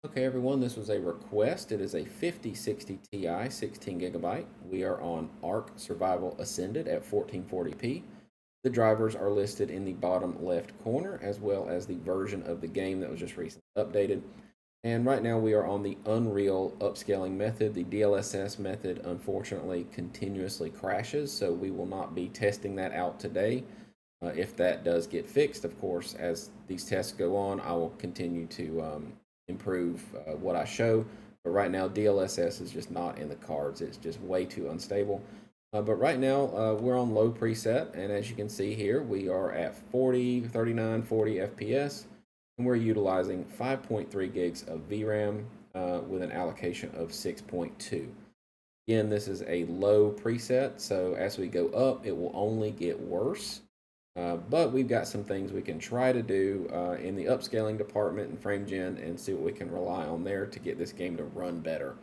Okay, everyone, this was a request. It is a 5060 Ti, 16 gigabyte. We are on ARK Survival Ascended at 1440p. The drivers are listed in the bottom left corner, as well as the version of the game that was just recently updated. And right now we are on the Unreal upscaling method. The DLSS method, unfortunately, continuously crashes, so we will not be testing that out today. If that does get fixed, of course, as these tests go on, I will continue to improve what I show. But right now, DLSS is just not in the cards. It's just way too unstable. But right now, we're on low preset, and as you can see here, we are at 40, 39, 40 FPS, and we're utilizing 5.3 gigs of VRAM with an allocation of 6.2. Again, this is a low preset, so as we go up, it will only get worse. But we've got some things we can try to do in the upscaling department and frame gen and see what we can rely on there to get this game to run better.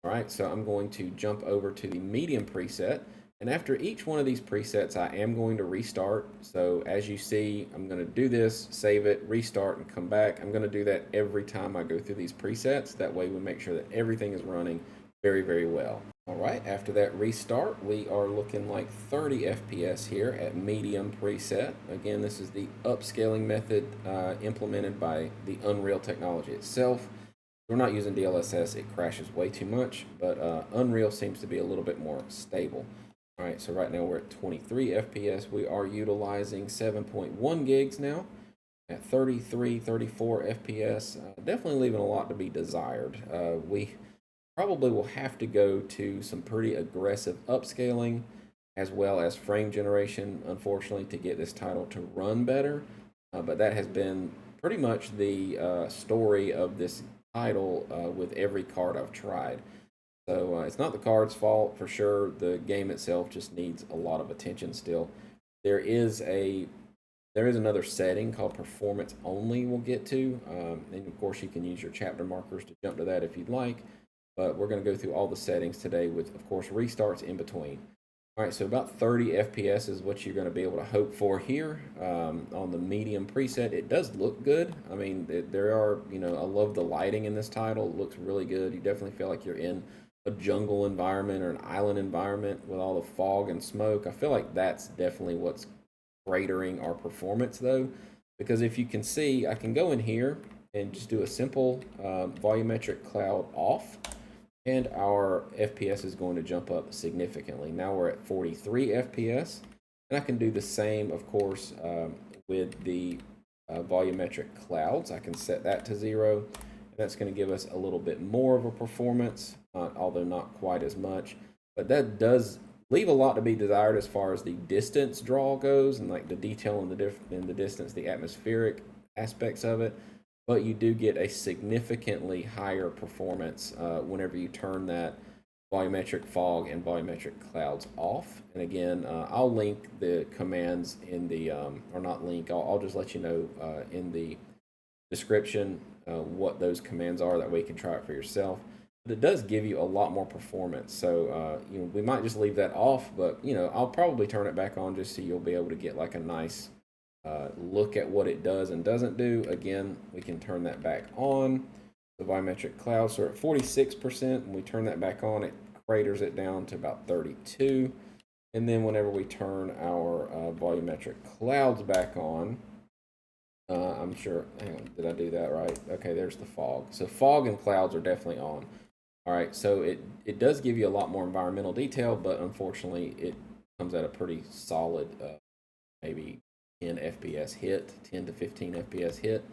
All right, so I'm going to jump over to the medium preset. And after each one of these presets, I am going to restart. So as you see, I'm going to do this, save it, restart, and come back. I'm going to do that every time I go through these presets. That way we make sure that everything is running very, very well. All right, after that restart, we are looking like 30 FPS here at medium preset. Again, this is the upscaling method implemented by the Unreal technology itself. We're not using DLSS, it crashes way too much, but Unreal seems to be a little bit more stable. All right, so right now we're at 23 FPS. We are utilizing 7.1 gigs now at 33, 34 FPS. Definitely leaving a lot to be desired. We probably will have to go to some pretty aggressive upscaling as well as frame generation, unfortunately, to get this title to run better. But that has been pretty much the story of this title with every card I've tried. So it's not the card's fault for sure. The game itself just needs a lot of attention still. There is a there is another setting called performance only we'll get to. And of course you can use your chapter markers to jump to that if you'd like. But we're going to go through all the settings today with, of course, restarts in between. All right, so about 30 FPS is what you're going to be able to hope for here on the medium preset. It does look good. I mean, there are, I love the lighting in this title. It looks really good. You definitely feel like you're in a jungle environment or an island environment with all the fog and smoke. I feel like that's definitely what's cratering our performance, though, because if you can see, I can go in here and just do a simple volumetric cloud off, and our FPS is going to jump up significantly. Now we're at 43 FPS, and I can do the same, of course, with the volumetric clouds. I can set that to 0. That's going to give us a little bit more of a performance, although not quite as much. But that does leave a lot to be desired as far as the distance draw goes, and like the detail in the distance, the atmospheric aspects of it. But you do get a significantly higher performance whenever you turn that volumetric fog and volumetric clouds off. And again, I'll link the commands in the, or not link, I'll just let you know in the description what those commands are. That way you can try it for yourself. But it does give you a lot more performance. So, we might just leave that off, but, I'll probably turn it back on just so you'll be able to get like a nice look at what it does and doesn't do. Again, we can turn that back on. The volumetric clouds are at 46%. When we turn that back on, it craters it down to about 32. And then whenever we turn our volumetric clouds back on, I'm sure, hang on, did I do that right? Okay, there's the fog. So fog and clouds are definitely on. All right, so it does give you a lot more environmental detail, but unfortunately it comes at a pretty solid, maybe 10 FPS hit, 10 to 15 FPS hit.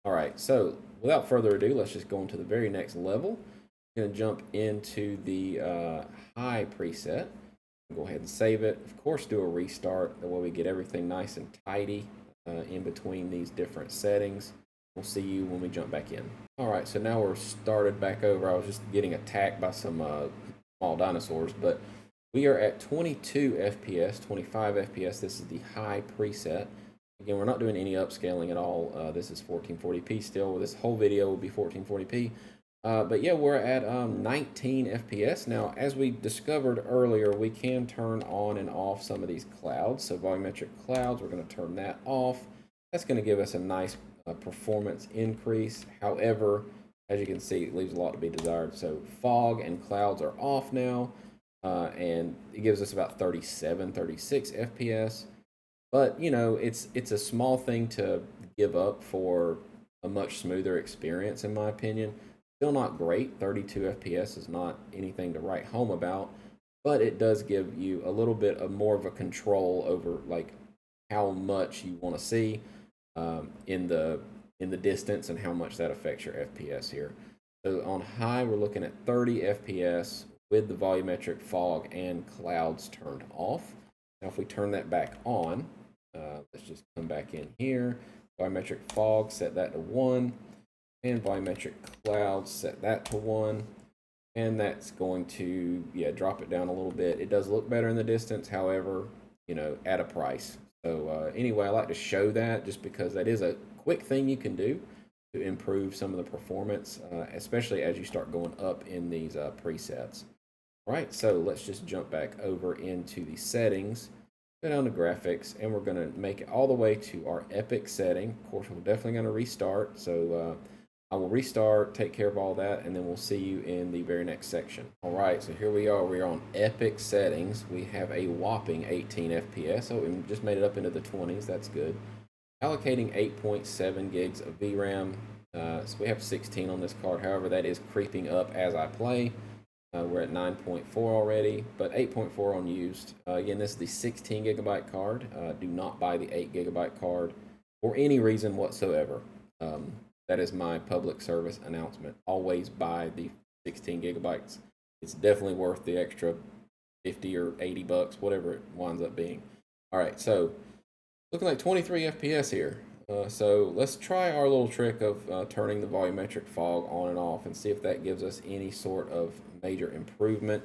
All right, so without further ado, let's just go into the very next level. I'm going to jump into the high preset. Go ahead and save it. Of course, do a restart. That way we get everything nice and tidy in between these different settings. We'll see you when we jump back in. All right, so now we're started back over. I was just getting attacked by some small dinosaurs, but we are at 22 FPS, 25 FPS. This is the high preset. Again, we're not doing any upscaling at all. This is 1440p still. This whole video will be 1440p. But yeah, we're at 19 FPS. Now, as we discovered earlier, we can turn on and off some of these clouds. So volumetric clouds, we're going to turn that off. That's going to give us a nice performance increase. However, as you can see, it leaves a lot to be desired. So fog and clouds are off now, and it gives us about 37, 36 FPS. But you know, it's a small thing to give up for a much smoother experience, in my opinion. Still not great. 32 FPS is not anything to write home about, but it does give you a little bit of more of a control over like how much you want to see in the distance and how much that affects your FPS here. So on high, we're looking at 30 FPS with the volumetric fog and clouds turned off. Now, if we turn that back on, let's just come back in here. Volumetric fog, set that to 1. And volumetric clouds, set that to 1. And that's going to, yeah, drop it down a little bit. It does look better in the distance, however, you know, at a price. So anyway, I like to show that just because that is a quick thing you can do to improve some of the performance, especially as you start going up in these presets. All right, so let's just jump back over into the settings, go down to graphics, and we're going to make it all the way to our epic setting. Of course, we're definitely going to restart, so I will restart, take care of all that, and then we'll see you in the very next section. All right, so here we are. We are on epic settings. We have a whopping 18 FPS. So we just made it up into the 20s. That's good. Allocating 8.7 gigs of VRAM. So we have 16 on this card. However, that is creeping up as I play. We're at 9.4 already, but 8.4 unused. Again, this is the 16 gigabyte card. Do not buy the 8 gigabyte card for any reason whatsoever. That is my public service announcement. Always buy the 16 gigabytes. It's definitely worth the extra 50 or 80 bucks, whatever it winds up being. All right, so looking like 23 FPS here. So let's try our little trick of turning the volumetric fog on and off and see if that gives us any sort of major improvement.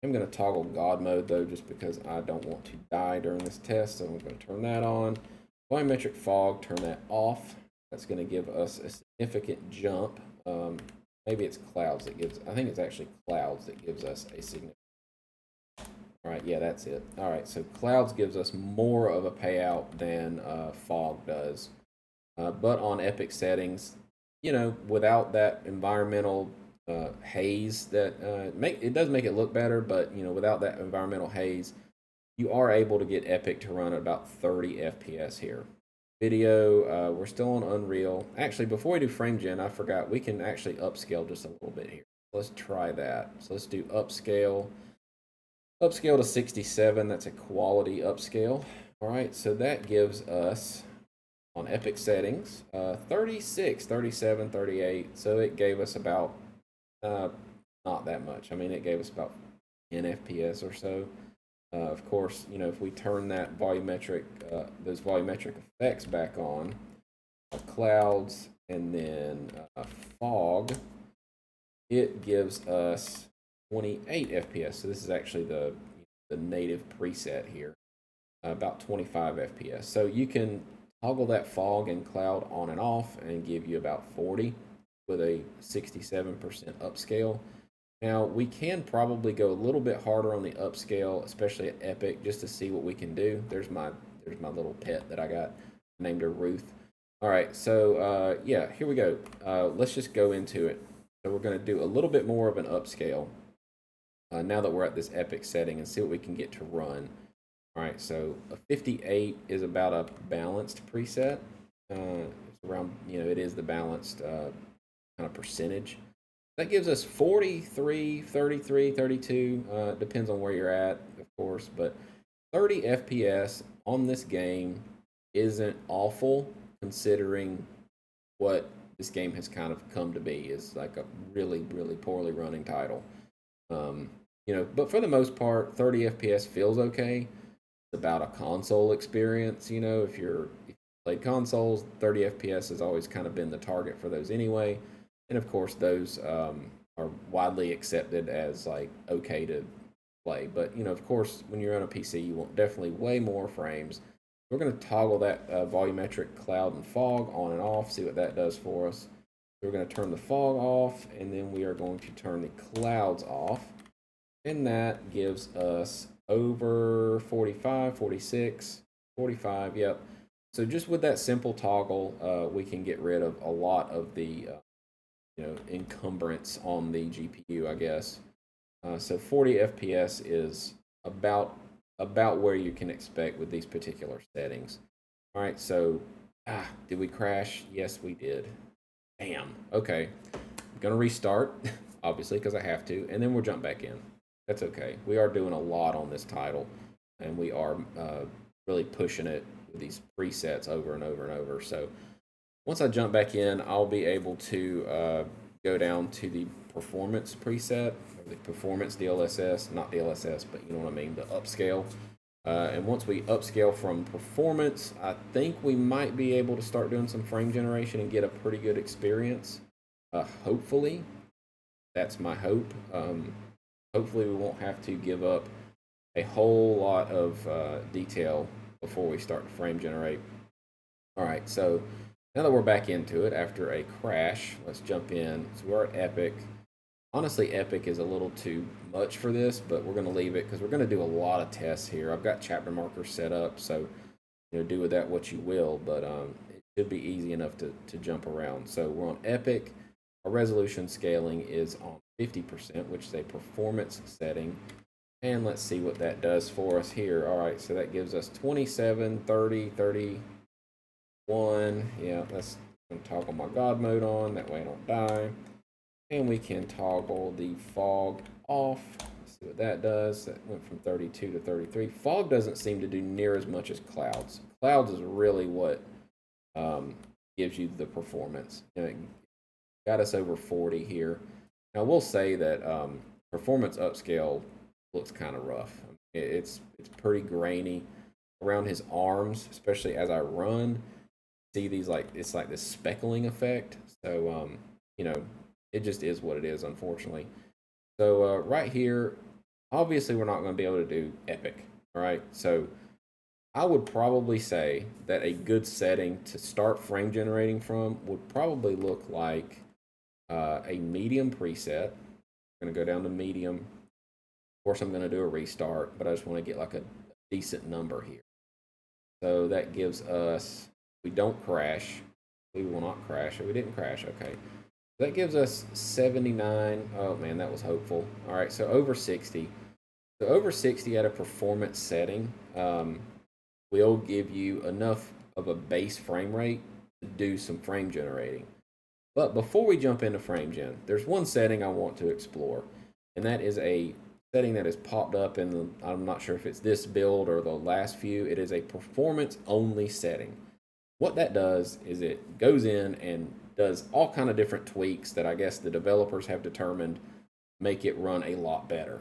I'm going to toggle God mode though, just because I don't want to die during this test. So I'm going to turn that on. Volumetric fog, turn that off. That's going to give us a significant jump. Maybe it's clouds that gives, I think it's actually clouds that gives us a significant. All right, yeah, that's it. All right, so clouds gives us more of a payout than fog does. But on epic settings, you know, without that environmental haze that it does make it look better, but you know, without that environmental haze, you are able to get epic to run at about 30 FPS here. Video, we're still on Unreal. Actually, before we do frame gen, I forgot we can actually upscale just a little bit here. Let's try that. So let's do upscale. Upscale to 67, that's a quality upscale. All right, so that gives us, on epic settings, 36, 37, 38. So it gave us about, not that much. I mean, it gave us about 10 FPS or so. Of course, you know, if we turn that volumetric, those volumetric effects back on, clouds, and then fog, it gives us 28 FPS. So this is actually the native preset here, about 25 FPS. So you can toggle that fog and cloud on and off and give you about 40 with a 67% upscale. Now, we can probably go a little bit harder on the upscale, especially at Epic, just to see what we can do. There's my little pet that I got, named her Ruth. All right, so yeah, here we go. Let's just go into it. So we're going to do a little bit more of an upscale now that we're at this Epic setting and see what we can get to run. All right, so a 58 is about a balanced preset. It's around, you know, it is the balanced kind of percentage. That gives us 43, 33, 32, depends on where you're at, of course, but 30 FPS on this game isn't awful considering what this game has kind of come to be. Is like a really, really poorly running title. You know, but for the most part, 30 FPS feels okay. It's about a console experience, you know, if you played consoles, 30 FPS has always kind of been the target for those anyway. And of course, those are widely accepted as like okay to play. But you know, of course, when you're on a PC, you want definitely way more frames. We're going to toggle that volumetric cloud and fog on and off, see what that does for us. So we're going to turn the fog off, and then we are going to turn the clouds off. And that gives us over 45, 46, 45, yep. So just with that simple toggle, we can get rid of a lot of the encumbrance on the GPU, I guess. So 40 FPS is about where you can expect with these particular settings. All right, so did we crash? Yes, we did. Bam. Okay, I'm gonna restart, obviously, because I have to, and then we'll jump back in. That's okay. We are doing a lot on this title, and we are really pushing it with these presets over and over and over. So once I jump back in, I'll be able to go down to the performance preset, or the performance DLSS, not DLSS, but you know what I mean, the upscale. And once we upscale from performance, I think we might be able to start doing some frame generation and get a pretty good experience. Hopefully, that's my hope. Hopefully, we won't have to give up a whole lot of detail before we start to frame generate. All right, so now that we're back into it after a crash, let's jump in. So we're at Epic. Honestly, Epic is a little too much for this, but we're going to leave it because we're going to do a lot of tests here. I've got chapter markers set up, so do with that what you will, but it should be easy enough to jump around. So we're on Epic. Our resolution scaling is on 50%, which is a performance setting. And let's see what that does for us here. All right, so that gives us 27, 30, 31. Yeah, that's going to toggle my God mode on. That way I don't die. And we can toggle the fog off. Let's see what that does. That went from 32 to 33. Fog doesn't seem to do near as much as clouds. Clouds is really what gives you the performance. It got us over 40 here. Now, we'll say that performance upscale looks kind of rough. It's pretty grainy around his arms, especially as I run. See these it's like this speckling effect. So it just is what it is, unfortunately. So right here, obviously we're not going to be able to do Epic. All right, so I would probably say that a good setting to start frame generating from would probably look like a medium preset. I'm going to go down to medium. Of course, I'm going to do a restart, but I just want to get like a decent number here. So that gives us, we don't crash. We will not crash. We didn't crash. Okay. That gives us 79. Oh man, that was hopeful. All right, so over 60. So over 60 at a performance setting will give you enough of a base frame rate to do some frame generating. But before we jump into frame gen, there's one setting I want to explore, and that is a setting that has popped up in the, I'm not sure if it's this build or the last few. It is a performance only setting. What that does is it goes in and does all kind of different tweaks that I guess the developers have determined make it run a lot better.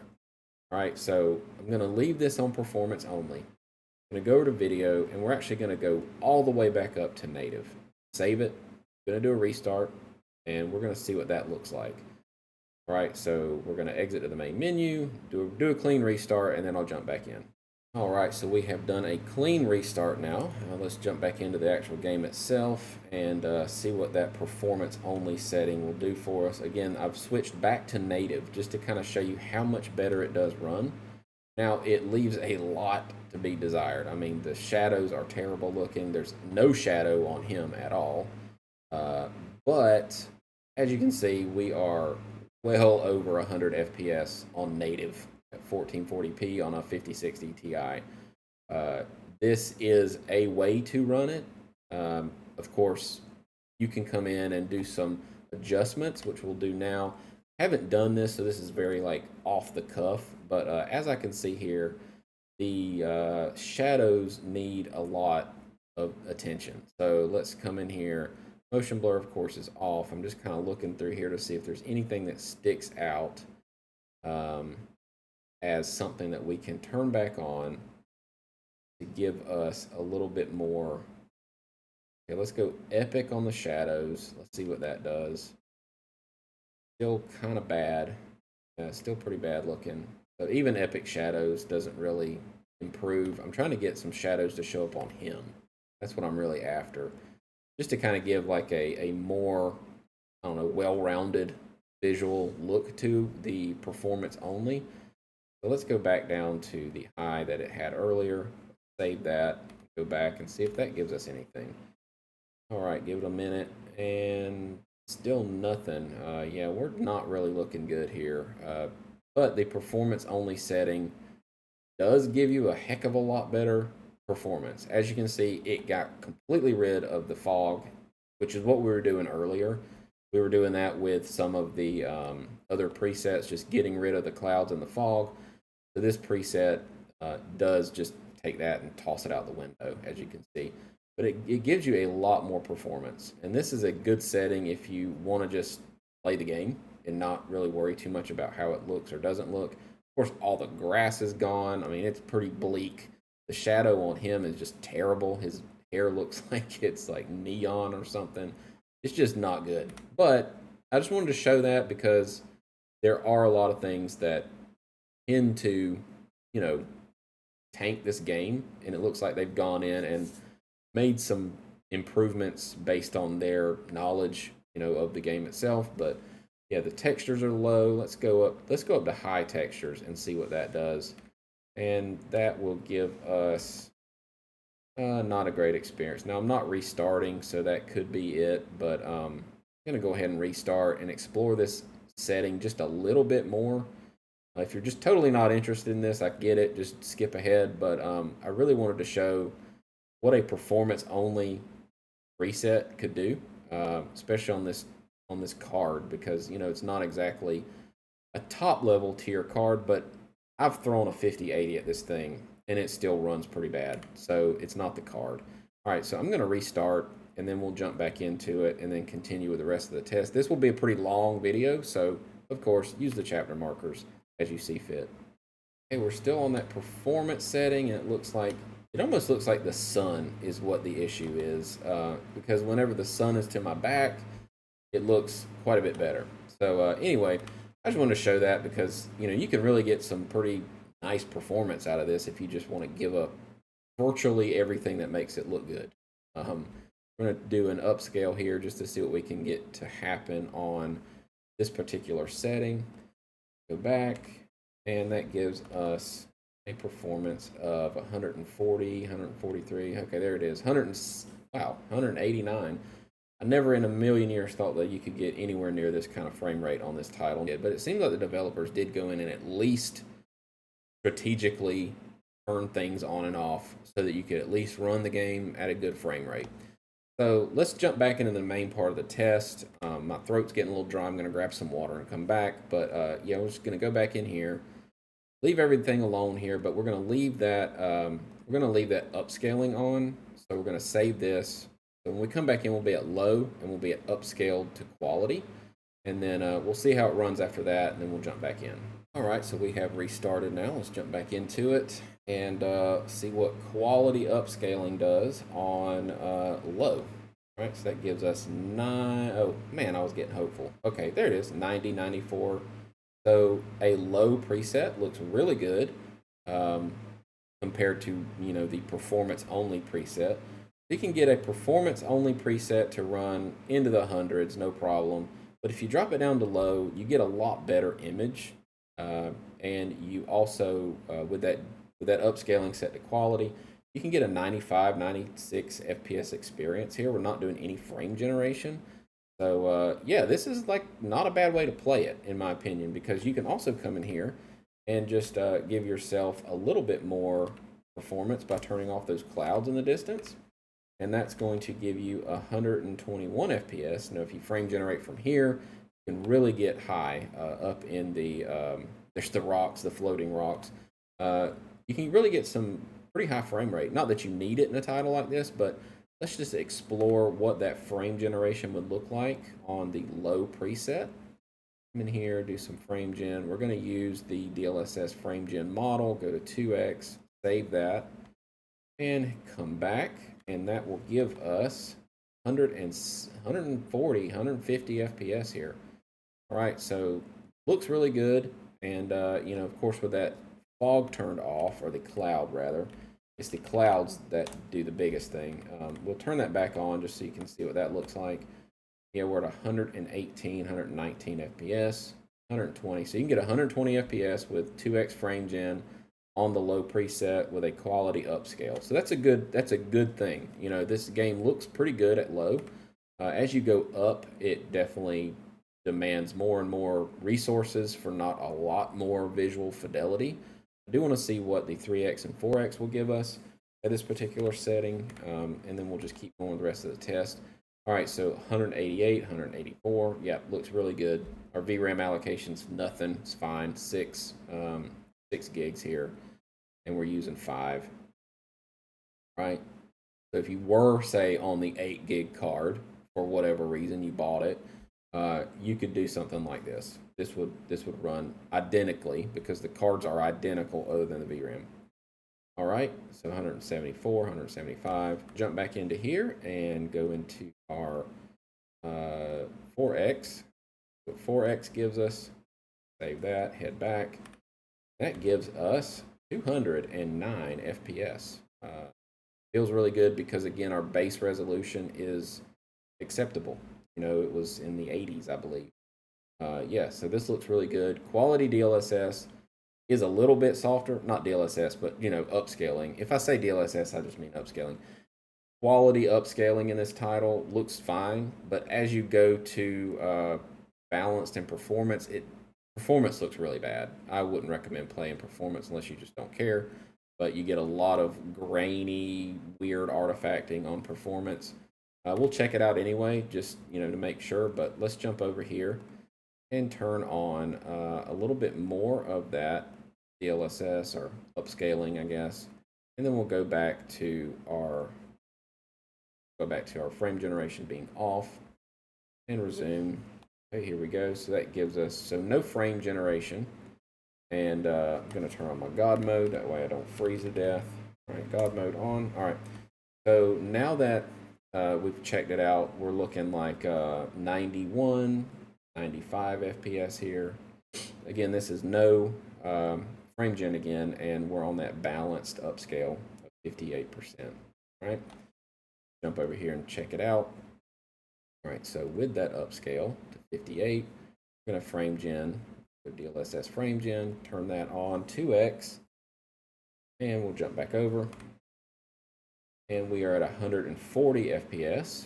All right, so I'm going to leave this on performance only. I'm going to go to video, and we're actually going to go all the way back up to native. Save it. I'm going to do a restart, and we're going to see what that looks like. All right, so we're going to exit to the main menu, do a clean restart, and then I'll jump back in. All right, so we have done a clean restart now. Let's jump back into the actual game itself and see what that performance only setting will do for us. Again, I've switched back to native just to kind of show you how much better it does run. Now, it leaves a lot to be desired. I mean, the shadows are terrible looking. There's no shadow on him at all. But as you can see, we are well over 100 FPS on native. 1440p on a 5060 Ti. This is a way to run it. Of course, you can come in and do some adjustments, which we'll do now. I haven't done this, so this is very off the cuff. But as I can see here, the shadows need a lot of attention. So let's come in here. Motion blur, of course, is off. I'm just kind of looking through here to see if there's anything that sticks out. As something that we can turn back on to give us a little bit more. Okay, let's go Epic on the shadows. Let's see what that does. Still kind of bad. Still pretty bad looking. So even Epic shadows doesn't really improve. I'm trying to get some shadows to show up on him. That's what I'm really after. Just to kind of give a more, I don't know, well-rounded visual look to the performance only. So let's go back down to the high that it had earlier. Save that. Go back and see if that gives us anything. All right, give it a minute. And Still nothing. Yeah, we're not really looking good here. But the performance only setting does give you a heck of a lot better performance. As you can see, it got completely rid of the fog, which is what we were doing earlier. We were doing that with some of the other presets, just getting rid of the clouds and the fog. So this preset does just take that and toss it out the window, as you can see. But it gives you a lot more performance. And this is a good setting if you want to just play the game and not really worry too much about how it looks or doesn't look. Of course, all the grass is gone. I mean, it's pretty bleak. The shadow on him is just terrible. His hair looks like it's like neon or something. It's just not good. But I just wanted to show that because there are a lot of things that tend to, you know, tank this game, and it looks like they've gone in and made some improvements based on their knowledge, of the game itself. But yeah, the textures are low. Let's go up to high textures and see what that does. And that will give us not a great experience. Now I'm not restarting, so that could be it, but I'm gonna go ahead and restart and explore this setting just a little bit more. If you're just totally not interested in this, I get it, just skip ahead. But I really wanted to show what a performance only preset could do, especially on this card, because it's not exactly a top level tier card, but I've thrown a 5080 at this thing and it still runs pretty bad. So it's not the card. All right, so I'm going to restart and then we'll jump back into it and then continue with the rest of the test. This will be a pretty long video, so of course use the chapter markers as you see fit. Okay, we're still on that performance setting, and it almost looks like the sun is what the issue is, because whenever the sun is to my back, it looks quite a bit better. So anyway, I just wanted to show that because you can really get some pretty nice performance out of this if you just want to give up virtually everything that makes it look good. We're going to do an upscale here just to see what we can get to happen on this particular setting. Go back, and that gives us a performance of 140, 143. Okay, there it is. 189. I never in a million years thought that you could get anywhere near this kind of frame rate on this title. But it seems like the developers did go in and at least strategically turn things on and off so that you could at least run the game at a good frame rate. So let's jump back into the main part of the test. My throat's getting a little dry. I'm going to grab some water and come back. But yeah, we're just going to go back in here, leave everything alone here. But we're going to leave that upscaling on. So we're going to save this. So when we come back in, we'll be at low and we'll be at upscaled to quality. And then we'll see how it runs after that, and then we'll jump back in. All right, so we have restarted now. Let's jump back into it and see what quality upscaling does on low. All right, so that gives us 9. Oh, man, I was getting hopeful. Okay, there it is, 90, 94. So a low preset looks really good compared to, the performance-only preset. You can get a performance-only preset to run into the hundreds, no problem. But if you drop it down to low, you get a lot better image. And you also, with that upscaling set to quality, you can get a 95, 96 FPS experience here. We're not doing any frame generation. So yeah, this is like not a bad way to play it, in my opinion, because you can also come in here and just give yourself a little bit more performance by turning off those clouds in the distance. And that's going to give you 121 FPS. Now, if you frame generate from here, you can really get high up in the, there's the rocks, the floating rocks. You can really get some pretty high frame rate. Not that you need it in a title like this, but let's just explore what that frame generation would look like on the low preset. Come in here, do some frame gen. We're going to use the DLSS frame gen model, go to 2x, save that, and come back. And that will give us 140, 150 FPS here. All right, so looks really good. And, of course, with that fog turned off, or the cloud rather, it's the clouds that do the biggest thing. We'll turn that back on just so you can see what that looks like. Yeah, we're at 118, 119 FPS, 120. So you can get 120 FPS with 2x frame gen on the low preset with a quality upscale. So that's a good thing. This game looks pretty good at low. As you go up, it definitely demands more and more resources for not a lot more visual fidelity. I do want to see what the 3x and 4x will give us at this particular setting, and then we'll just keep going with the rest of the test. All right, so 188, 184, yeah, looks really good. Our VRAM allocation's nothing, it's fine. 6 gigs here, and we're using 5, right? So if you were, say, on the 8 gig card, for whatever reason you bought it, you could do something like this. This would run identically because the cards are identical other than the VRAM. All right, so 174, 175. Jump back into here and go into our 4X. What 4X gives us, save that, head back. That gives us 209 FPS. Feels really good because, again, our base resolution is acceptable. You know, it was in the 80s, I believe. Yeah, so this looks really good. Quality DLSS is a little bit softer. Not DLSS, but, you know, upscaling. If I say DLSS, I just mean upscaling. Quality upscaling in this title looks fine, but as you go to balanced and performance, performance looks really bad. I wouldn't recommend playing performance unless you just don't care, but you get a lot of grainy, weird artifacting on performance. We'll check it out anyway, just, you know, to make sure, but let's jump over here and turn on a little bit more of that DLSS or upscaling, I guess, and then we'll go back to our frame generation being off and resume. Okay, here we go. So that gives us, so no frame generation, and I'm going to turn on my God mode, that way I don't freeze to death. All right, God mode on. All right, so now that we've checked it out, we're looking like 91, 95 FPS here. Again, this is no frame gen again, and we're on that balanced upscale of 58%. All right, jump over here and check it out. All right, so with that upscale to 58, we're going to frame gen, go DLSS frame gen, turn that on 2x, and we'll jump back over. And we are at 140 FPS,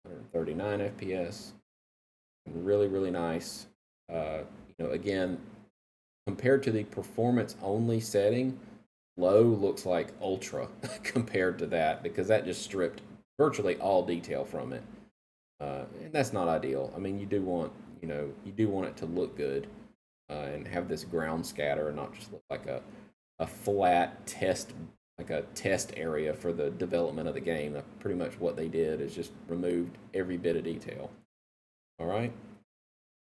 139 FPS, really, really nice. You know, again, compared to the performance only setting, low looks like ultra compared to that, because that just stripped virtually all detail from it. And that's not ideal. I mean, you do want it to look good and have this ground scatter and not just look like a flat test, like a test area for the development of the game. Pretty much what they did is just removed every bit of detail. All right,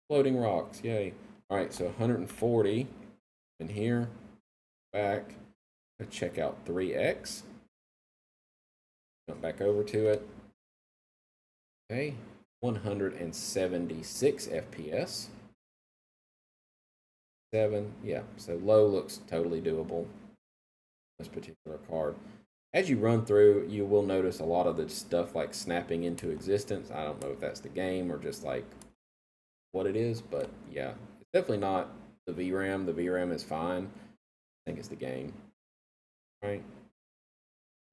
floating rocks, yay. All right, so 140 in here, back, check out 3x, jump back over to it. Okay, 176 FPS. 7, yeah, so low looks totally doable. This particular card. As you run through, you will notice a lot of the stuff like snapping into existence. I don't know if that's the game or just like what it is, but yeah, it's definitely not the VRAM. The VRAM is fine. I think it's the game. All right,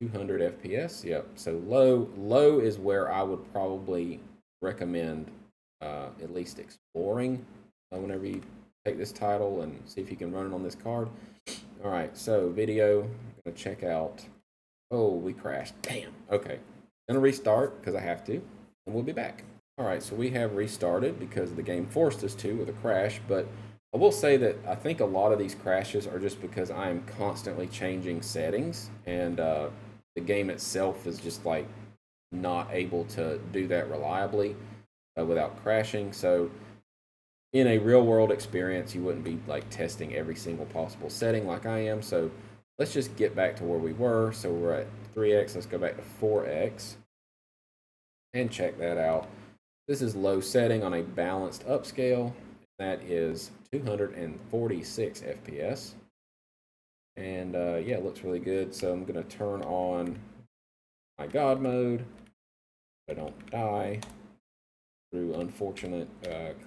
200 FPS. Yep. So low is where I would probably recommend at least exploring whenever you take this title and see if you can run it on this card. All right, so video, I'm gonna check out. Oh, we crashed. Damn. Okay, gonna restart because I have to, and we'll be back. All right, so we have restarted because the game forced us to with a crash, but I will say that I think a lot of these crashes are just because I am constantly changing settings, and the game itself is just like not able to do that reliably without crashing. So in a real world experience, you wouldn't be like testing every single possible setting like I am. So let's just get back to where we were. So we're at 3x, let's go back to 4x and check that out. This is low setting on a balanced upscale. That is 246 FPS. And yeah, it looks really good. So I'm gonna turn on my God mode so I don't die through unfortunate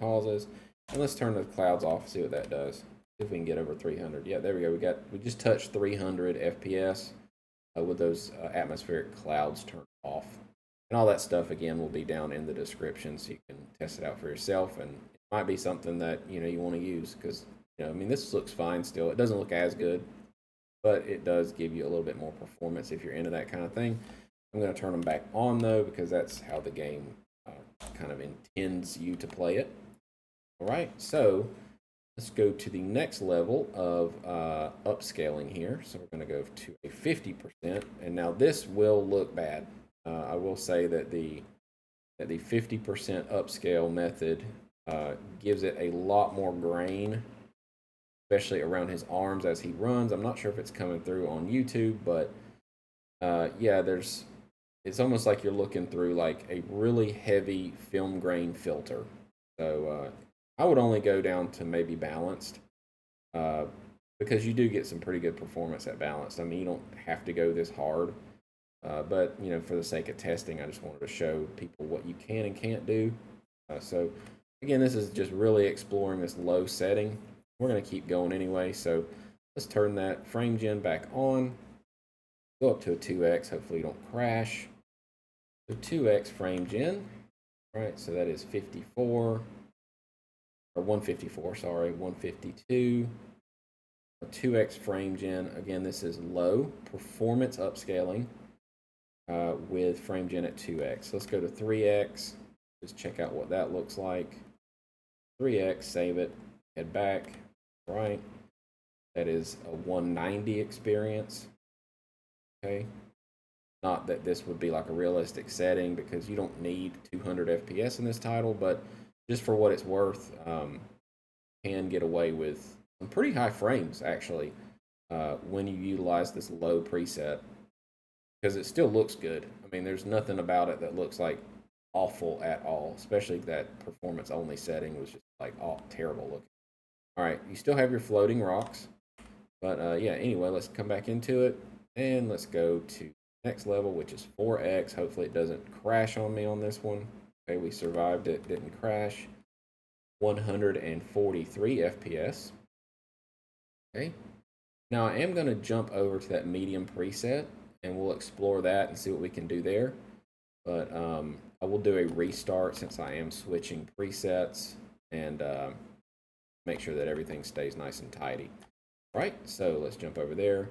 causes. And let's turn the clouds off, see what that does. See if we can get over 300. Yeah, there we go. We just touched 300 FPS with those atmospheric clouds turned off. And all that stuff, again, will be down in the description so you can test it out for yourself. And it might be something that, you want to use because, I mean, this looks fine still. It doesn't look as good, but it does give you a little bit more performance if you're into that kind of thing. I'm going to turn them back on, though, because that's how the game kind of intends you to play it. All right, so let's go to the next level of upscaling here. So we're going to go to a 50%, and now this will look bad. I will say that the 50% upscale method gives it a lot more grain, especially around his arms as he runs. I'm not sure if it's coming through on YouTube, but yeah, it's almost like you're looking through like a really heavy film grain filter. So I would only go down to maybe balanced because you do get some pretty good performance at balanced. I mean, you don't have to go this hard, but for the sake of testing, I just wanted to show people what you can and can't do. So again, this is just really exploring this low setting. We're going to keep going anyway, so let's turn that frame gen back on. Go up to a 2x, hopefully you don't crash. So 2x frame gen, right? So that is 54, or 154, sorry, 152. A 2x frame gen, again, this is low performance upscaling with frame gen at 2x. So let's go to 3x, just check out what that looks like. 3x, save it, head back, right? That is a 190 experience, okay? Not that this would be like a realistic setting because you don't need 200 FPS in this title, but just for what it's worth, can get away with some pretty high frames actually when you utilize this low preset because it still looks good. I mean, there's nothing about it that looks like awful at all, especially that performance only setting was just like terrible looking. All right, you still have your floating rocks, but yeah, anyway, let's come back into it and let's go to next level, which is 4x. Hopefully it doesn't crash on me on this one. Okay, we survived it, didn't crash. 143 FPS. Okay, now I am going to jump over to that medium preset and we'll explore that and see what we can do there. But I will do a restart since I am switching presets and make sure that everything stays nice and tidy. All right, so let's jump over there.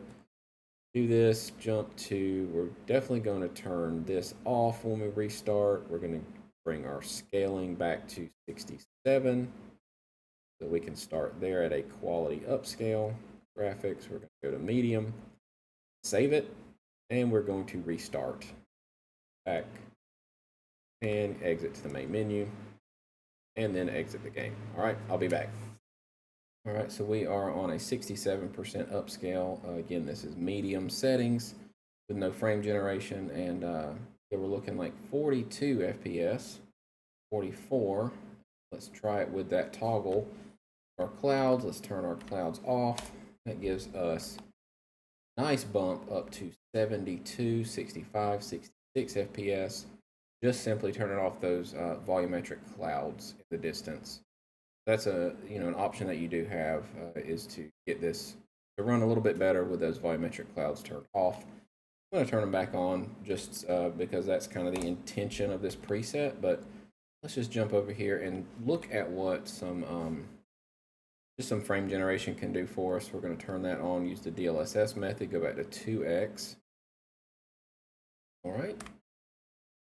Do this, jump to, we're definitely going to turn this off when we restart. We're going to bring our scaling back to 67 so we can start there at a quality upscale. Graphics, we're going to go to medium, save it, and we're going to restart. Back and exit to the main menu and then exit the game. All right, I'll be back. All right, so we are on a 67% upscale. Again, this is medium settings with no frame generation, and we're looking like 42 FPS, 44. Let's try it with that toggle. Our clouds, let's turn our clouds off. That gives us a nice bump up to 72, 65, 66 FPS. Just simply turning off those volumetric clouds in the distance. That's an option that you do have is to get this to run a little bit better with those volumetric clouds turned off. I'm going to turn them back on just because that's kind of the intention of this preset. But let's just jump over here and look at what some frame generation can do for us. We're going to turn that on, use the DLSS method, go back to 2x. All right.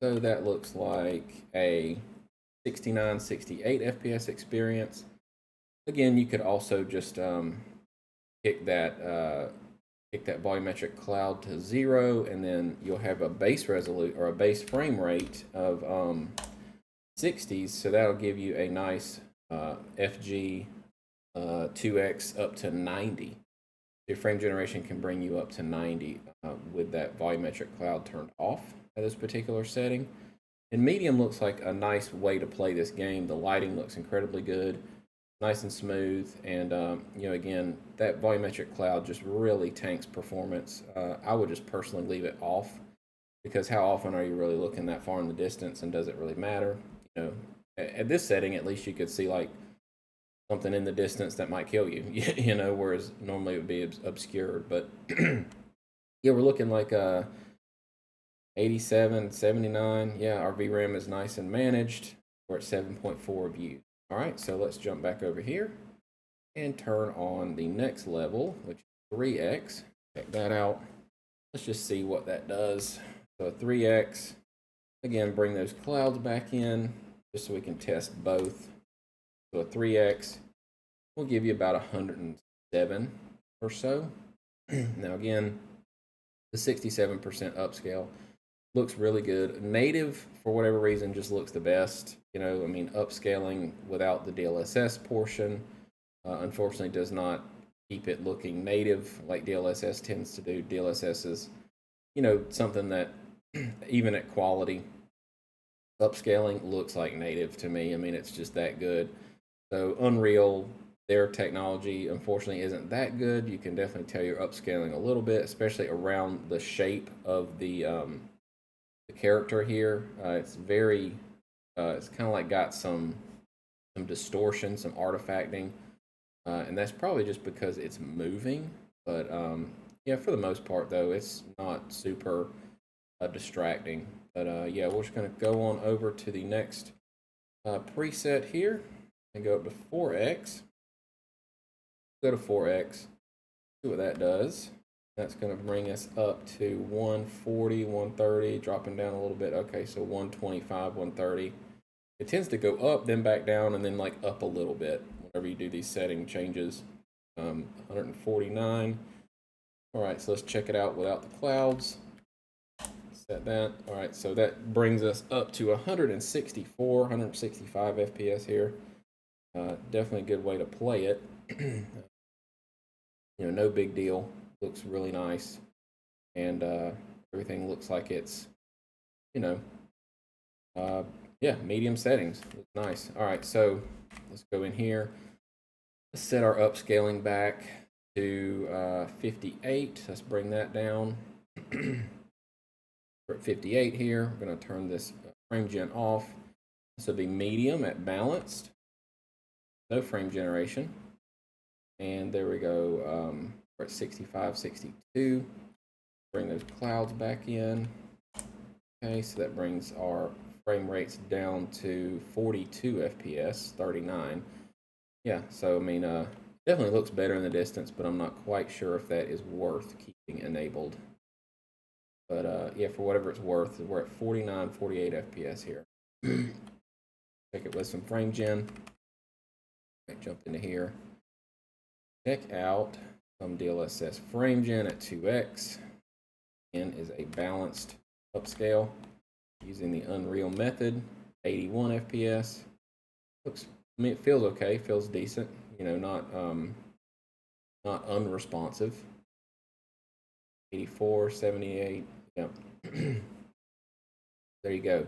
So that looks like a 69, 68 FPS experience. Again, you could also just pick that volumetric cloud to 0, and then you'll have a base resolution or a base frame rate of 60s. So that'll give you a nice FG 2x up to 90. Your frame generation can bring you up to 90 with that volumetric cloud turned off at this particular setting. And medium looks like a nice way to play this game. The lighting looks incredibly good, nice and smooth, and again, that volumetric cloud just really tanks performance. I would just personally leave it off because how often are you really looking that far in the distance, and does it really matter? At this setting, at least you could see like something in the distance that might kill you. Whereas normally it would be obscured. But yeah, we're looking like 87, 79. Yeah, our VRAM is nice and managed. We're at 7.4 views. All right, so let's jump back over here and turn on the next level, which is 3x. Check that out. Let's just see what that does. So 3x, again, bring those clouds back in just so we can test both. So a 3x will give you about 107 or so. Now again, the 67% upscale looks really good. Native, for whatever reason, just looks the best. You know, I mean, upscaling without the DLSS portion, unfortunately, does not keep it looking native like DLSS tends to do. DLSS is, you know, something that even at quality, upscaling looks like native to me. I mean, it's just that good. So Unreal, their technology, unfortunately, isn't that good. You can definitely tell you're upscaling a little bit, especially around the shape of the character here. It's very, it's kind of like got some distortion, some artifacting, and that's probably just because it's moving. But yeah, for the most part, though, it's not super distracting. But yeah, we're just going to go on over to the next preset here and go up to 4x. Go to 4x, see what that does. That's going to bring us up to 140, 130, dropping down a little bit. Okay, so 125, 130. It tends to go up, then back down, and then like up a little bit whenever you do these setting changes. 149. All right, so let's check it out without the clouds. Set that. All right, so that brings us up to 164, 165 FPS here. Definitely a good way to play it. You know, no big deal. Looks really nice, and everything looks like it's, you know, yeah, medium settings. Looks nice. All right, so let's go in here. Let's set our upscaling back to 58. Let's bring that down. We're at 58 here. We're going to turn this frame gen off. This will be medium at balanced. No frame generation. And there we go. We're at 65, 62. Bring those clouds back in. Okay, so that brings our frame rates down to 42 FPS, 39. Yeah, so I mean, definitely looks better in the distance, but I'm not quite sure if that is worth keeping enabled. But yeah, for whatever it's worth, we're at 49, 48 FPS here. Check it with some frame gen. Jump into here. Check out some DLSS frame gen at 2x. Again, is a balanced upscale using the Unreal method. 81 FPS. Looks, I mean, it feels okay. Feels decent. You know, not unresponsive. 84, 78. Yep. There you go.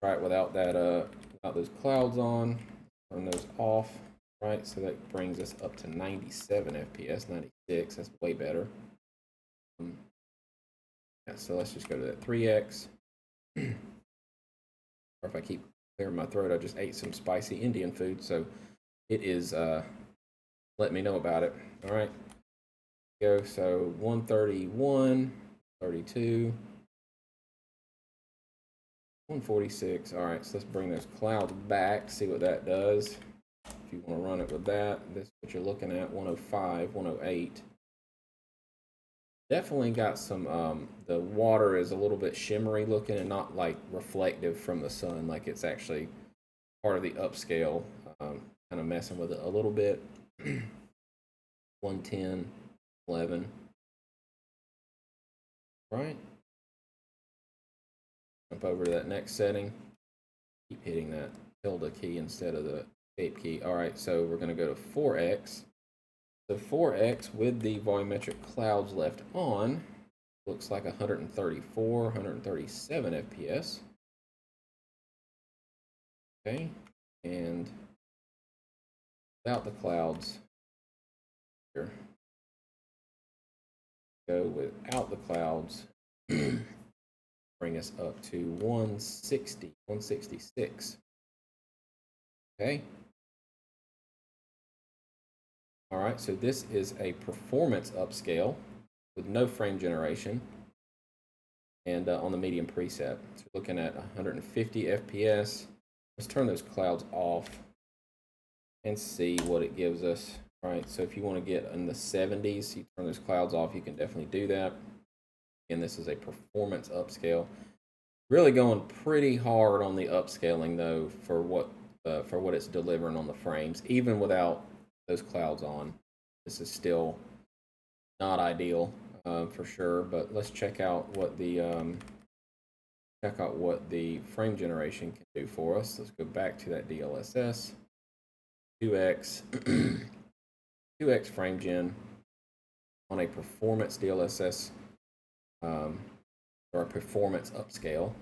Try it without that without those clouds on. Turn those off. Right, so that brings us up to 97 FPS, 96. That's way better. Yeah, so let's just go to that 3x. Or if I keep clearing my throat, I just ate some spicy Indian food, so it is let me know about it. All right, go. So 131, 32, 146. All right, so let's bring those clouds back, see what that does. If you want to run it with that, this is what you're looking at. 105, 108. Definitely got some, the water is a little bit shimmery looking and not like reflective from the sun, like it's actually part of the upscale, kind of messing with it a little bit. 110, 11. Right. Jump over to that next setting. Keep hitting that tilde key instead of the escape key. All right, so we're going to go to 4x. So 4x with the volumetric clouds left on looks like 134, 137 FPS. Okay, and without the clouds here. Go without the clouds. Bring us up to 160, 166. Okay. All right, so this is a performance upscale with no frame generation. and on the medium preset. So we're looking at 150 FPS. Let's turn those clouds off and see what it gives us. All right, so if you want to get in the 70s, you turn those clouds off, you can definitely do that. And this is a performance upscale. Really going pretty hard on the upscaling though for what it's delivering on the frames, even without those clouds on. This is still not ideal for sure. But let's check out what the frame generation can do for us. Let's go back to that DLSS 2x 2x frame gen on a performance DLSS or a performance upscale.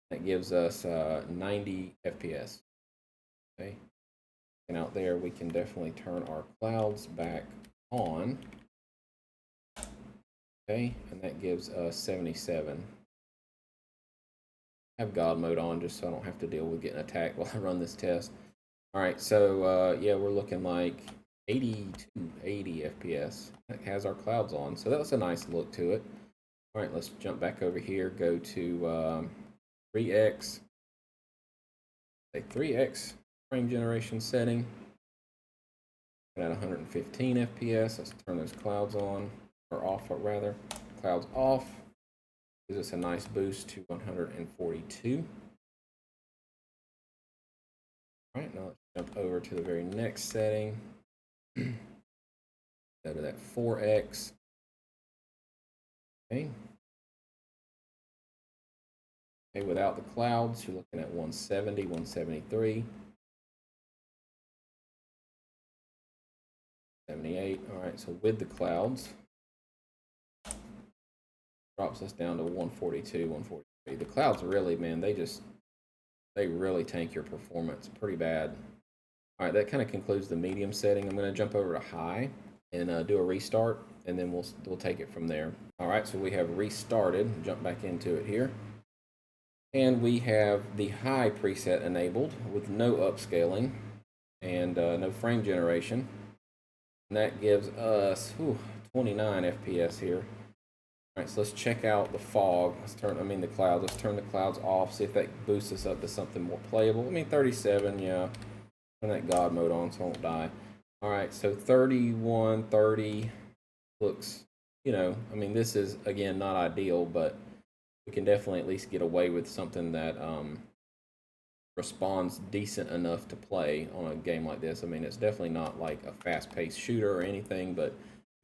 That gives us 90 FPS. Okay, and out there we can definitely turn our clouds back on. Okay, and that gives us 77. I have God mode on just so I don't have to deal with getting attacked while I run this test. All right, so yeah, we're looking like 80 to 80 FPS. That has our clouds on, so that's a nice look to it. All right, let's jump back over here, go to 3x, say 3x frame generation setting at 115 FPS. Let's turn those clouds on, or off rather. Clouds off. Gives us a nice boost to 142. All right, now let's jump over to the very next setting. Go to that 4x. Okay. Okay, without the clouds, you're looking at 170, 173. 78. All right, so with the clouds, drops us down to 142, 143. The clouds really, man, they really tank your performance pretty bad. All right, that kind of concludes the medium setting. I'm going to jump over to high and do a restart, and then we'll take it from there. All right, so we have restarted. Jump back into it here. And we have the high preset enabled with no upscaling and no frame generation. And that gives us 29 FPS here. All right, so let's check out the fog. The clouds. Let's turn the clouds off, see if that boosts us up to something more playable. 37, yeah. Turn that God mode on so I won't die. All right, so 31, 30 looks, this is, again, not ideal, but we can definitely at least get away with something that responds decent enough to play on a game like this. It's definitely not like a fast-paced shooter or anything, but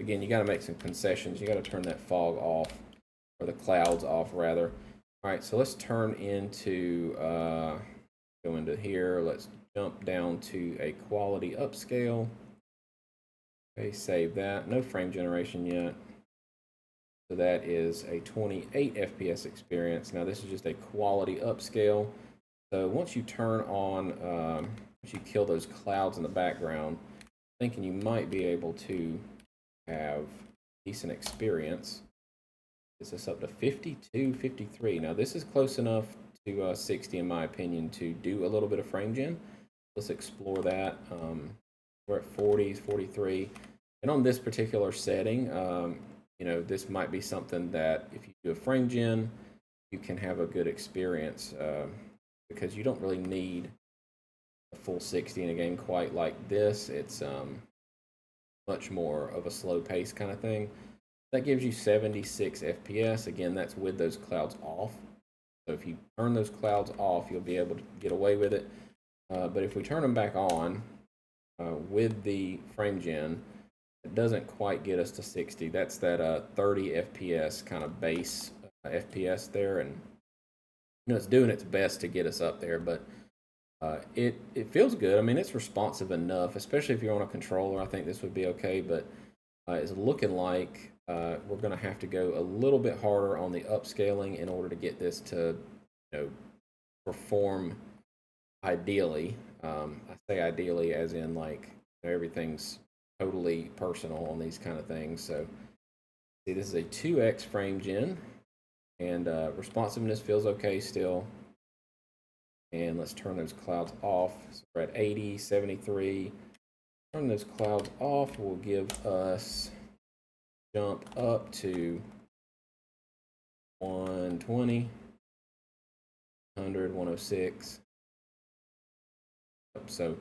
again, you got to make some concessions. You got to turn that fog off, or the clouds off, rather. All right, so let's turn into, go into here. Let's jump down to a quality upscale. Okay, save that. No frame generation yet. So that is a 28 FPS experience. Now this is just a quality upscale. So once you turn on, once you kill those clouds in the background, thinking you might be able to have decent experience. This is up to 52, 53. Now this is close enough to 60 in my opinion to do a little bit of frame gen. Let's explore that. We're at 40s, 43. And on this particular setting, this might be something that if you do a frame gen, you can have a good experience because you don't really need a full 60 in a game quite like this. It's much more of a slow pace kind of thing. That gives you 76 FPS. Again, that's with those clouds off. So if you turn those clouds off, you'll be able to get away with it. But if we turn them back on with the frame gen, it doesn't quite get us to 60. That's that 30 FPS kind of base FPS there, and it's doing its best to get us up there, but it feels good. It's responsive enough, especially if you're on a controller. I think this would be okay, but it's looking like we're going to have to go a little bit harder on the upscaling in order to get this to perform ideally. I say ideally as in like everything's totally personal on these kind of things. So see, this is a 2x frame gen, and responsiveness feels okay still. And let's turn those clouds off. So we're at 80, 73. Turn those clouds off will give us jump up to 120, 100, 106. So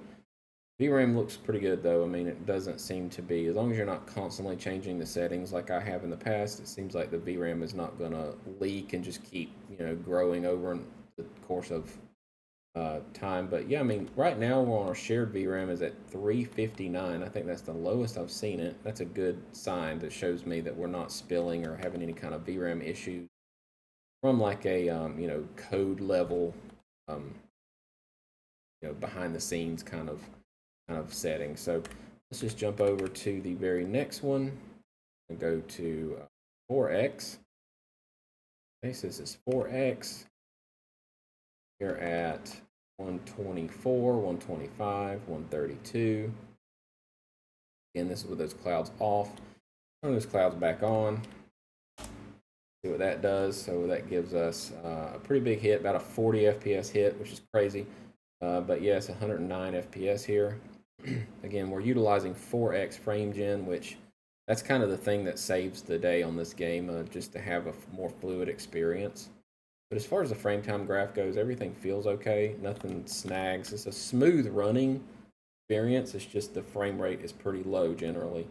VRAM looks pretty good though. I mean, it doesn't seem to be, as long as you're not constantly changing the settings like I have in the past, it seems like the VRAM is not going to leak and just keep, growing over the course of time. But yeah, I mean, right now we're on our shared VRAM is at 359. I think that's the lowest I've seen it. That's a good sign that shows me that we're not spilling or having any kind of VRAM issues from like a, code level, behind the scenes kind of setting. So let's just jump over to the very next one and go to 4X. Okay, so this is 4X. We're at 124, 125, 132. Again, this is with those clouds off. Turn those clouds back on. See what that does. So that gives us a pretty big hit, about a 40 FPS hit, which is crazy. But yes, 109 FPS here. Again, we're utilizing 4X frame gen, which that's kind of the thing that saves the day on this game, just to have a more fluid experience. But as far as the frame time graph goes, everything feels okay. Nothing snags. It's a smooth running experience. It's just the frame rate is pretty low generally.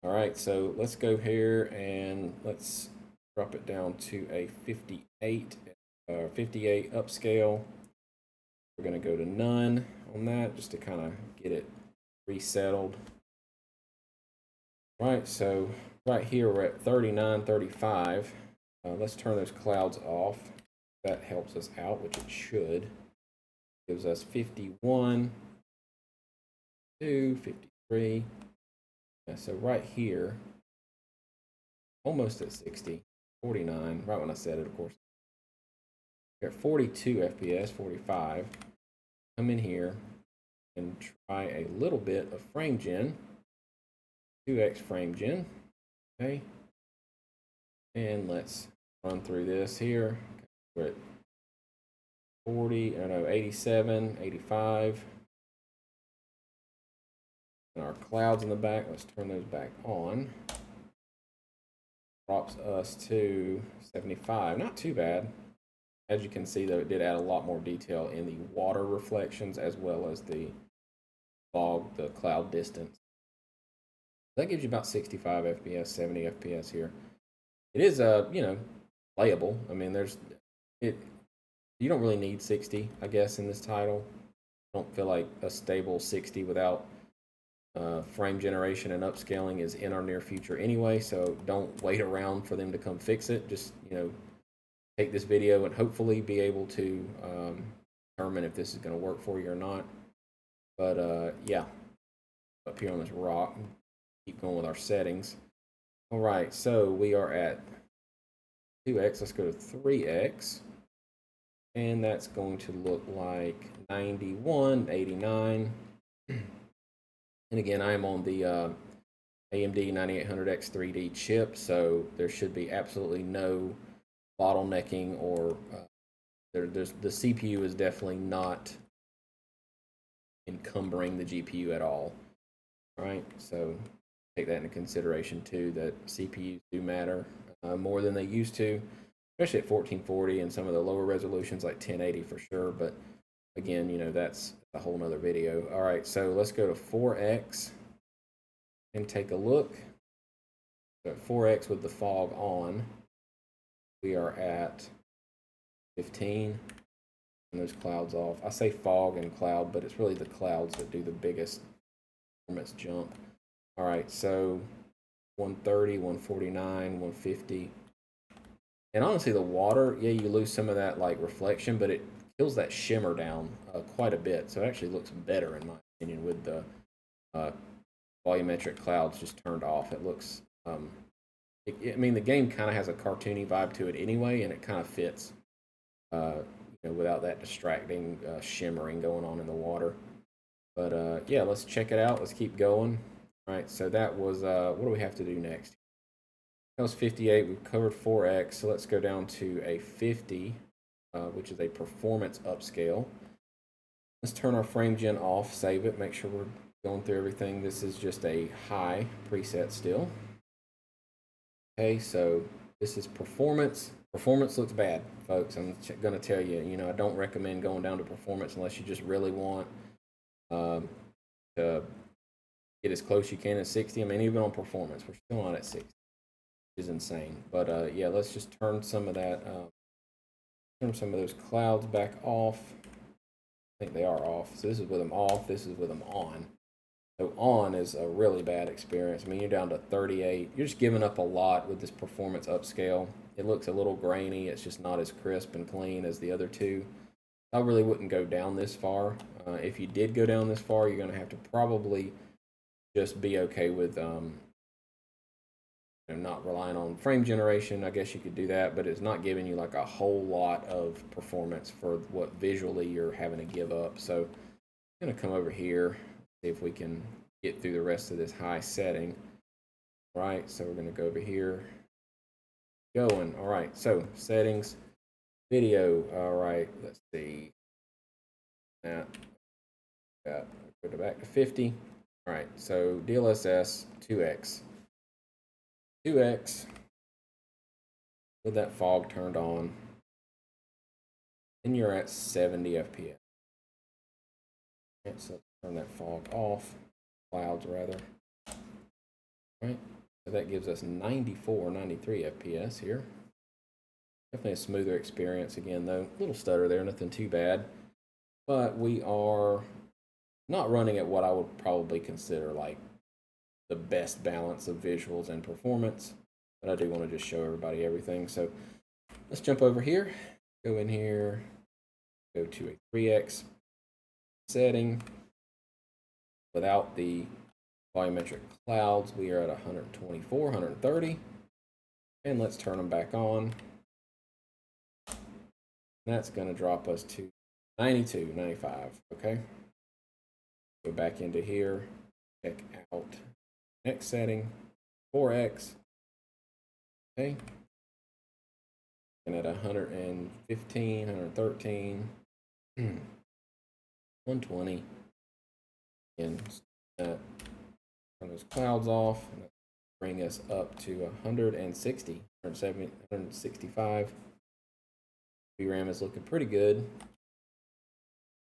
All right, so let's go here and let's drop it down to a 58 upscale. We're going to go to none on that just to kind of get it resettled. Right, so right here we're at 39, 35. Let's turn those clouds off. That helps us out, which it should. Gives us 51, 53. Yeah, so right here, almost at 60, 49, right when I said it, of course. We're at 42 FPS, 45. Come in here and try a little bit of frame gen. 2X frame gen. Okay. And let's run through this here. We're at 87, 85. And our clouds in the back, let's turn those back on. Drops us to 75. Not too bad. As you can see, though, it did add a lot more detail in the water reflections as well as the fog, the cloud distance. That gives you about 65 FPS, 70 FPS here. It is, playable. I mean, you don't really need 60, I guess, in this title. I don't feel like a stable 60 without frame generation and upscaling is in our near future anyway, so don't wait around for them to come fix it. Just, take this video and hopefully be able to determine if this is going to work for you or not. But yeah, up here on this rock, keep going with our settings. All right, so we are at 2X. Let's go to 3X. And that's going to look like 91, 89. And again, I am on the AMD 9800X 3D chip, so there should be absolutely no bottlenecking or the CPU is definitely not encumbering the GPU at all. All right, so take that into consideration too, that CPUs do matter more than they used to, especially at 1440 and some of the lower resolutions like 1080 for sure. But again, that's a whole nother video. All right, so let's go to 4X and take a look. So at 4X with the fog on, we are at 15, and those clouds off. I say fog and cloud, but it's really the clouds that do the biggest performance jump. All right, so 130, 149, 150. And honestly, the water, yeah, you lose some of that like reflection, but it kills that shimmer down quite a bit. So it actually looks better in my opinion with the volumetric clouds just turned off. It looks, I mean, the game kind of has a cartoony vibe to it anyway, and it kind of fits, without that distracting shimmering going on in the water. But yeah, let's check it out. Let's keep going. All right, so that was, what do we have to do next? That was 58. We've covered 4X, so let's go down to a 50, which is a performance upscale. Let's turn our frame gen off, save it, make sure we're going through everything. This is just a high preset still. Okay, so this is performance. Performance looks bad, folks. I'm going to tell you, I don't recommend going down to performance unless you just really want to get as close you can as 60. I mean, even on performance, we're still not at 60, which is insane. But yeah, let's just turn some of that, turn some of those clouds back off. I think they are off. So this is with them off. This is with them on. So on is a really bad experience. I mean, you're down to 38. You're just giving up a lot with this performance upscale. It looks a little grainy. It's just not as crisp and clean as the other two. I really wouldn't go down this far. If you did go down this far, you're going to have to probably just be okay with not relying on frame generation. I guess you could do that, but it's not giving you like a whole lot of performance for what visually you're having to give up. So I'm going to come over here, see if we can get through the rest of this high setting. All right, so we're going to go over here. Going. All right, so settings, video. All right, let's see. That go back to 50. All right, so DLSS 2x. 2x with that fog turned on, and you're at 70 FPS. Right, so let's turn that fog off, clouds rather. All right, so that gives us 94, 93 FPS here. Definitely a smoother experience again, though. A little stutter there, nothing too bad. But we are not running at what I would probably consider like the best balance of visuals and performance. But I do want to just show everybody everything. So let's jump over here, go in here, go to a 3x setting. Without the volumetric clouds, we are at 124, 130. And let's turn them back on. That's going to drop us to 92, 95, okay? Go back into here, check out next setting, 4x, okay? And at 115, 113, 120, and turn those clouds off, and bring us up to 160, 170, 165. VRAM is looking pretty good.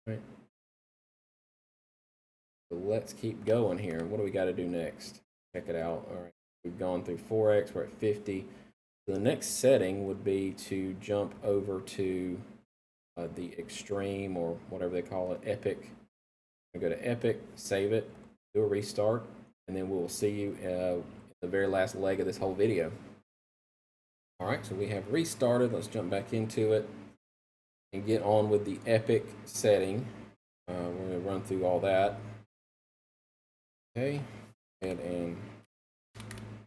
All right. So let's keep going here. What do we got to do next? Check it out. All right. We've gone through 4x. We're at 50. So the next setting would be to jump over to the extreme, or whatever they call it, epic. I go to epic, save it, do a restart, and then we'll see you in the very last leg of this whole video. All right, so we have restarted. Let's jump back into it and get on with the epic setting. We're going to run through all that. Okay, and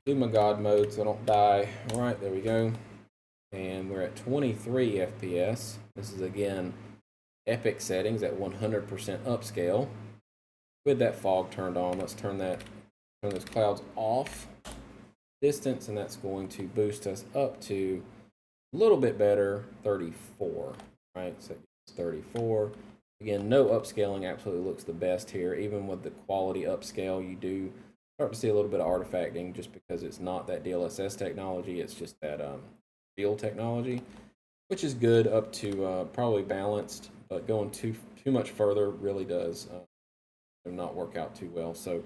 do my God mode so I don't die. All right, there we go. And we're at 23 FPS. This is again epic settings at 100% upscale with that fog turned on. Let's turn those clouds off, distance, and that's going to boost us up to a little bit better, 34. Right, so it's 34. Again, no upscaling absolutely looks the best here. Even with the quality upscale, you do start to see a little bit of artifacting just because it's not that DLSS technology. It's just that real technology, which is good up to probably balanced, but going too much further really does not work out too well. So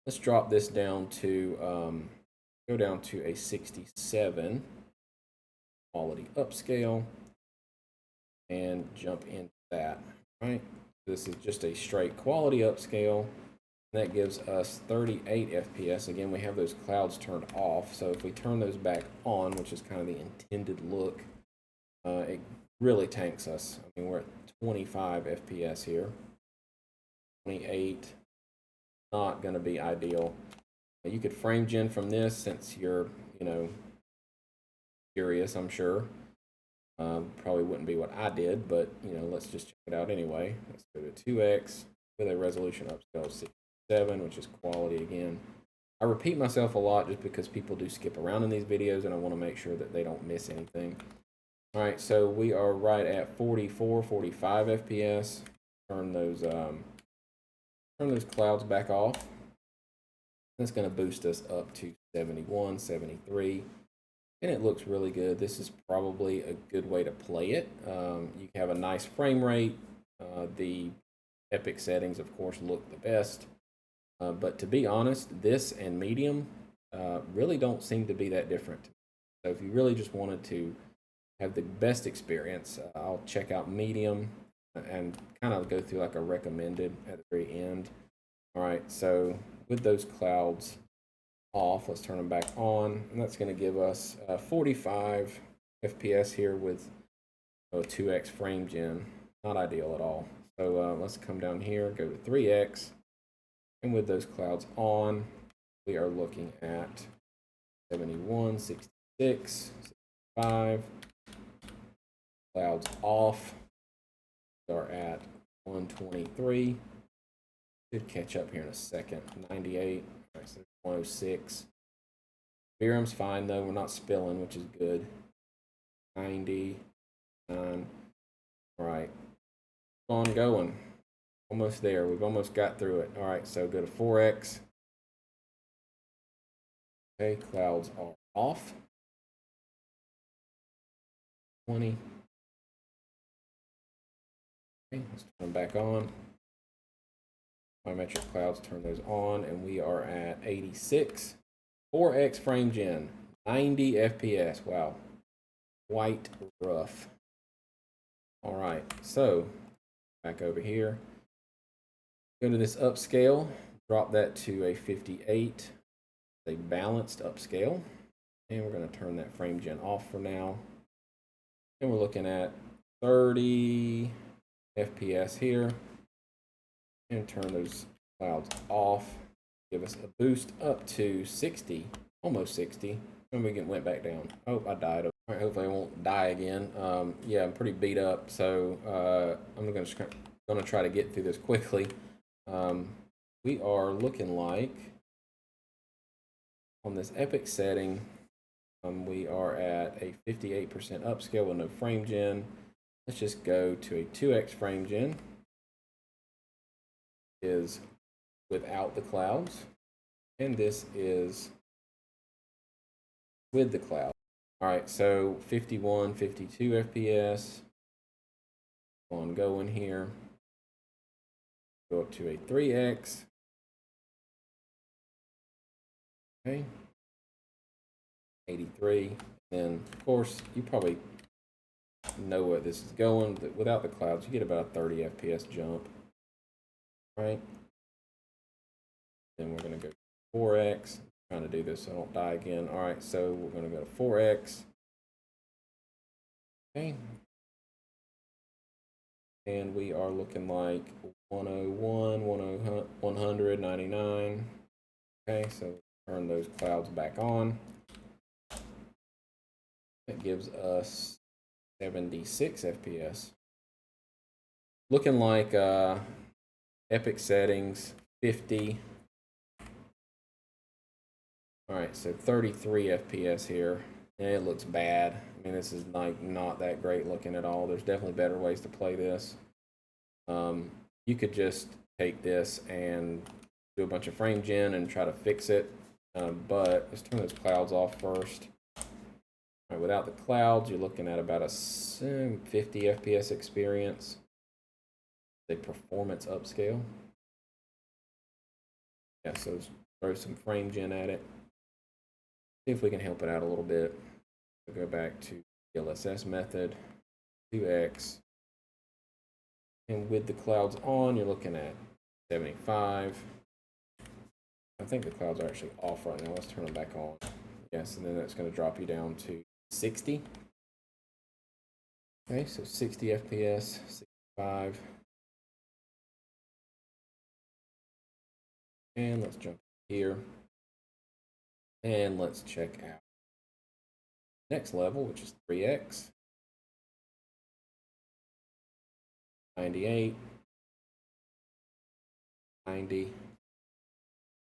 let's drop this down to go down to a 67 quality upscale and jump into that. Right, this is just a straight quality upscale. That gives us 38 FPS. Again, we have those clouds turned off. So if we turn those back on, which is kind of the intended look, it really tanks us. I mean, we're at 25 FPS here. 28, not going to be ideal. You could frame gen from this since you're, curious, I'm sure. Probably wouldn't be what I did, but, let's just check it out anyway. Let's go to 2x with a resolution upscale of 67, which is quality again. I repeat myself a lot just because people do skip around in these videos, and I want to make sure that they don't miss anything. All right, so we are right at 44, 45 FPS. Turn those clouds back off. That's going to boost us up to 71, 73. and it looks really good. This is probably a good way to play it. You have a nice frame rate. The epic settings, of course, look the best. But to be honest, this and medium really don't seem to be that different. So if you really just wanted to have the best experience, I'll check out medium and kind of go through like a recommended at the very end. All right, so with those clouds off, let's turn them back on, and that's going to give us 45 FPS here with a 2x frame gen. Not ideal at all. So let's come down here, go to 3x, and with those clouds on, we are looking at 71, 66, 65. Clouds off, we are at 123. Should catch up here in a second. 98. All right, so 106. VRAM's fine though. We're not spilling, which is good. 99. All right. On going. Almost there. We've almost got through it. All right, so go to 4x. Okay, clouds are off. 20. Okay, let's turn them back on. Biometric clouds, turn those on, and we are at 86. 4x frame gen, 90 FPS. Wow, quite rough. All right, so back over here. Go to this upscale, drop that to a 58, a balanced upscale, and we're going to turn that frame gen off for now. And we're looking at 30 FPS here, and turn those clouds off. Give us a boost up to 60, almost 60. And we went back down. Oh, I died. All right, hopefully I won't die again. Yeah, I'm pretty beat up, so I'm going to try to get through this quickly. We are looking like on this epic setting, we are at a 58% upscale with no frame gen. Let's just go to a 2x frame gen. Is without the clouds, and this is with the cloud. All right, so 51, 52 FPS. On going here. Go up to a 3x. Okay. 83. Then, of course, you probably know where this is going. Without the clouds, you get about a 30 FPS jump. Right. Then we're going to go 4x. I'm trying to do this so I don't die again. All right, so we're going to go to 4x. Okay. And we are looking like 101, 100, 99. Okay, so turn those clouds back on. That gives us 76 FPS. Looking like epic settings, 50. All right, so 33 FPS here, and it looks bad. I mean, this is like not that great looking at all. There's definitely better ways to play this. You could just take this and do a bunch of frame gen and try to fix it, but let's turn those clouds off first. All right, without the clouds, you're looking at about a 50 FPS experience. A performance upscale. Yeah, so let's throw some frame gen at it. See if we can help it out a little bit. We'll go back to the LSS method, 2x. And with the clouds on, you're looking at 75. I think the clouds are actually off right now. Let's turn them back on. Yes, and then that's going to drop you down to 60. Okay, so 60 FPS, 65. And let's jump here. And let's check out next level, which is 3x. 98. 90.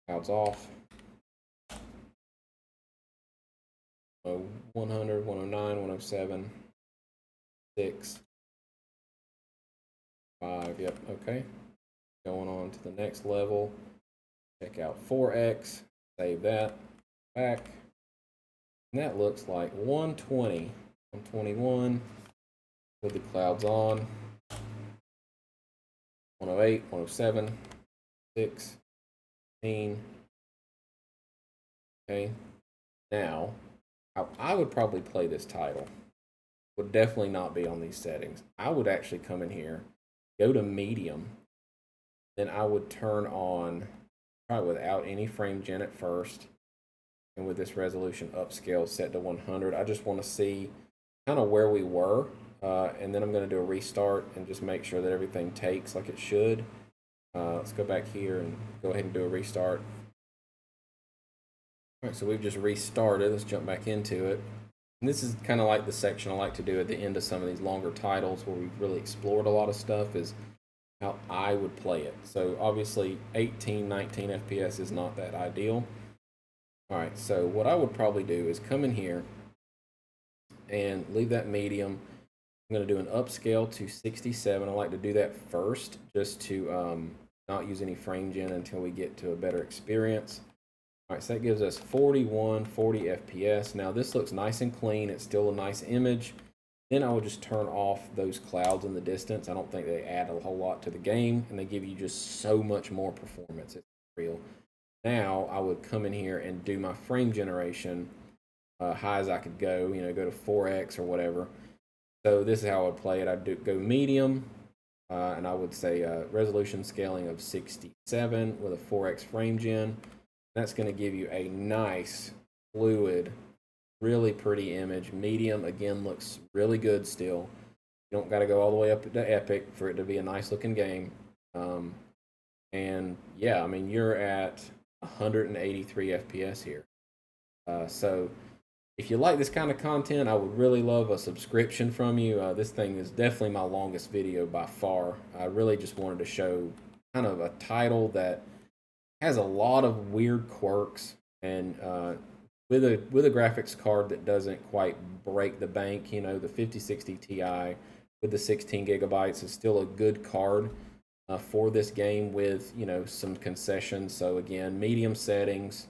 Clouds off. 100, 109, 107. 6. 5. Yep, okay. Going on to the next level. Check out 4x. Save that. Back. And that looks like 120, 121 with the clouds on, 108, 107, 16. Okay. Now, how I would probably play this title would definitely not be on these settings. I would actually come in here, go to medium, then I would turn on, probably without any frame gen at first, and with this resolution upscale set to 100. I just want to see kind of where we were, and then I'm going to do a restart and just make sure that everything takes like it should. Let's go back here and go ahead and do a restart. All right, so we've just restarted. Let's jump back into it. And this is kind of like the section I like to do at the end of some of these longer titles where we've really explored a lot of stuff, is how I would play it. So obviously 18, 19 FPS is not that ideal. All right, so what I would probably do is come in here and leave that medium. I'm going to do an upscale to 67. I like to do that first just to not use any frame gen until we get to a better experience. All right, so that gives us 41, 40 FPS. Now this looks nice and clean. It's still a nice image. Then I will just turn off those clouds in the distance. I don't think they add a whole lot to the game, and they give you just so much more performance. It's real. Now I would come in here and do my frame generation high as I could go, go to 4x or whatever. So this is how I would play it. I'd go medium, and I would say resolution scaling of 67 with a 4x frame gen. That's going to give you a nice, fluid, really pretty image. Medium, again, looks really good still. You don't got to go all the way up to epic for it to be a nice looking game. And yeah, I mean, you're at 183 FPS here. So if you like this kind of content, I would really love a subscription from you. This thing is definitely my longest video by far. I really just wanted to show kind of a title that has a lot of weird quirks, and with a graphics card that doesn't quite break the bank. The 5060 Ti with the 16 gigabytes is still a good card for this game with some concessions. So again, medium settings,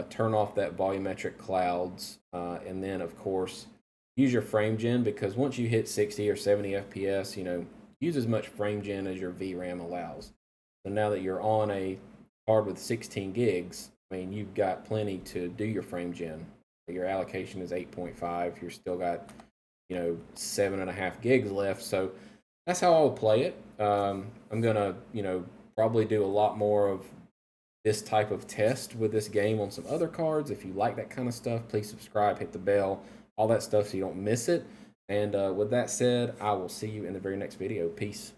turn off that volumetric clouds, and then of course use your frame gen, because once you hit 60 or 70 FPS, use as much frame gen as your VRAM allows. So now that you're on a card with 16 gigs, I mean, you've got plenty to do your frame gen. Your allocation is 8.5. You're still got 7.5 gigs left. So that's how I'll play it. I'm gonna probably do a lot more of this type of test with this game on some other cards. If you like that kind of stuff, please subscribe, hit the bell, all that stuff so you don't miss it. And with that said, I will see you in the very next video. Peace.